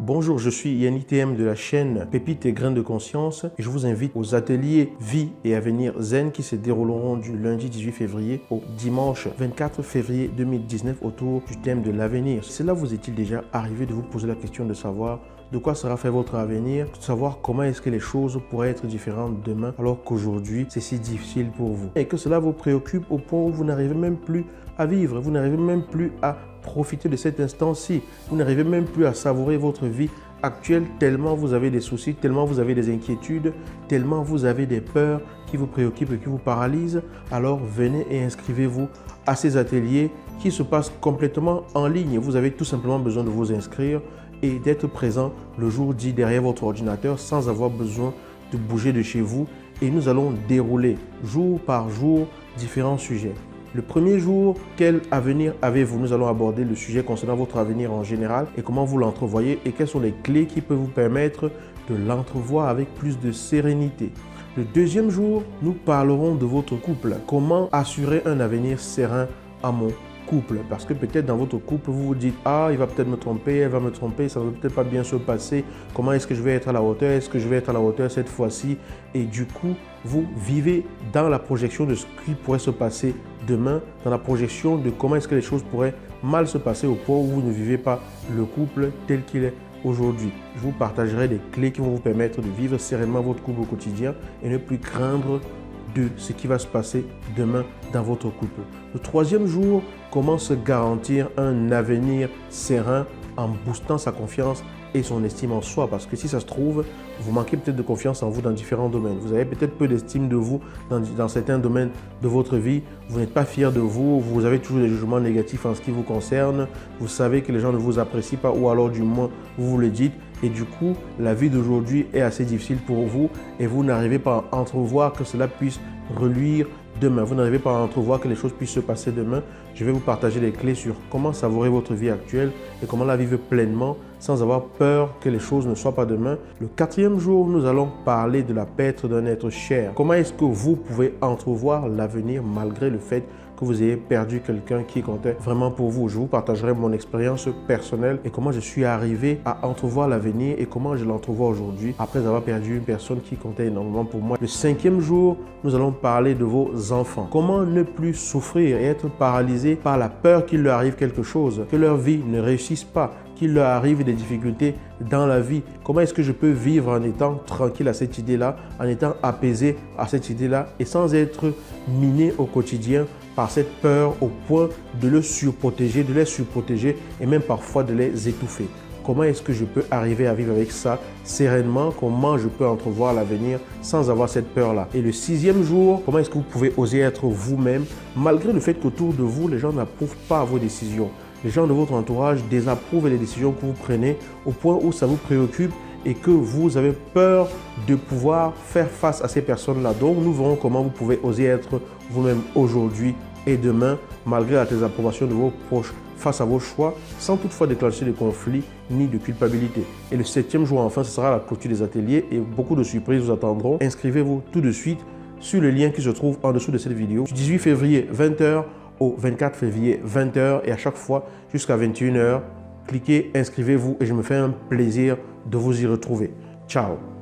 Bonjour, je suis Yannick TM de la chaîne Pépites et Graines de Conscience et je vous invite aux ateliers Vie et Avenir Zen qui se dérouleront du lundi 18 février au dimanche 24 février 2019 autour du thème de l'avenir. Cela vous est-il déjà arrivé de vous poser la question de savoir de quoi sera fait votre avenir, de savoir comment est-ce que les choses pourraient être différentes demain alors qu'aujourd'hui c'est si difficile pour vous et que cela vous préoccupe au point où vous n'arrivez même plus à vivre, vous n'arrivez même plus à profiter de cet instant-ci, vous n'arrivez même plus à savourer votre vie actuelle tellement vous avez des soucis, tellement vous avez des inquiétudes, tellement vous avez des peurs qui vous préoccupent et qui vous paralysent. Alors venez et inscrivez-vous à ces ateliers qui se passent complètement en ligne. Vous avez tout simplement besoin de vous inscrire et d'être présent le jour dit derrière votre ordinateur sans avoir besoin de bouger de chez vous. Et nous allons dérouler jour par jour différents sujets. Le premier jour, quel avenir avez-vous? Nous allons aborder le sujet concernant votre avenir en général et comment vous l'entrevoyez et quelles sont les clés qui peuvent vous permettre de l'entrevoir avec plus de sérénité. Le deuxième jour, nous parlerons de votre couple. Comment assurer un avenir serein à mon couple? Parce que peut-être dans votre couple, vous vous dites « Ah, il va peut-être me tromper, elle va me tromper, ça ne va peut-être pas bien se passer. Comment est-ce que je vais être à la hauteur? Est-ce que je vais être à la hauteur cette fois-ci » Et du coup, vous vivez dans la projection de ce qui pourrait se passer demain, dans la projection de comment est-ce que les choses pourraient mal se passer au point où vous ne vivez pas le couple tel qu'il est aujourd'hui. Je vous partagerai des clés qui vont vous permettre de vivre sereinement votre couple au quotidien et ne plus craindre de ce qui va se passer demain dans votre couple. Le troisième jour, comment se garantir un avenir serein en boostant sa confiance et son estime en soi. Parce que si ça se trouve, vous manquez peut-être de confiance en vous dans différents domaines. Vous avez peut-être peu d'estime de vous dans certains domaines de votre vie. Vous n'êtes pas fier de vous. Vous avez toujours des jugements négatifs en ce qui vous concerne. Vous savez que les gens ne vous apprécient pas ou alors du moins vous vous le dites. Et du coup, la vie d'aujourd'hui est assez difficile pour vous et vous n'arrivez pas à entrevoir que cela puisse reluire demain. Vous n'arrivez pas à entrevoir que les choses puissent se passer demain. Je vais vous partager des clés sur comment savourer votre vie actuelle et comment la vivre pleinement sans avoir peur que les choses ne soient pas demain. Le quatrième jour, nous allons parler de la perte d'un être cher. Comment est-ce que vous pouvez entrevoir l'avenir malgré le fait que vous ayez perdu quelqu'un qui comptait vraiment pour vous? Je vous partagerai mon expérience personnelle et comment je suis arrivé à entrevoir l'avenir et comment je l'entrevois aujourd'hui après avoir perdu une personne qui comptait énormément pour moi. Le cinquième jour, nous allons parler de vos enfants. Comment ne plus souffrir et être paralysé par la peur qu'il leur arrive quelque chose, que leur vie ne réussisse pas, qu'il leur arrive des difficultés dans la vie. Comment est-ce que je peux vivre en étant tranquille à cette idée-là, en étant apaisé à cette idée-là et sans être miné au quotidien par cette peur au point de le surprotéger, de les surprotéger et même parfois de les étouffer. Comment est-ce que je peux arriver à vivre avec ça sereinement? Comment je peux entrevoir l'avenir sans avoir cette peur-là? Et le sixième jour, comment est-ce que vous pouvez oser être vous-même malgré le fait qu'autour de vous, les gens n'approuvent pas vos décisions? Les gens de votre entourage désapprouvent les décisions que vous prenez au point où ça vous préoccupe et que vous avez peur de pouvoir faire face à ces personnes-là. Donc, nous verrons comment vous pouvez oser être vous-même aujourd'hui et demain, malgré la désapprobation de vos proches face à vos choix, sans toutefois déclencher de conflits ni de culpabilité. Et le septième jour, enfin, ce sera la clôture des ateliers et beaucoup de surprises vous attendront. Inscrivez-vous tout de suite sur le lien qui se trouve en dessous de cette vidéo. Du 18 février, 20 h au 24 février, 20 h et à chaque fois jusqu'à 21 h. Cliquez, inscrivez-vous et je me fais un plaisir de vous y retrouver. Ciao!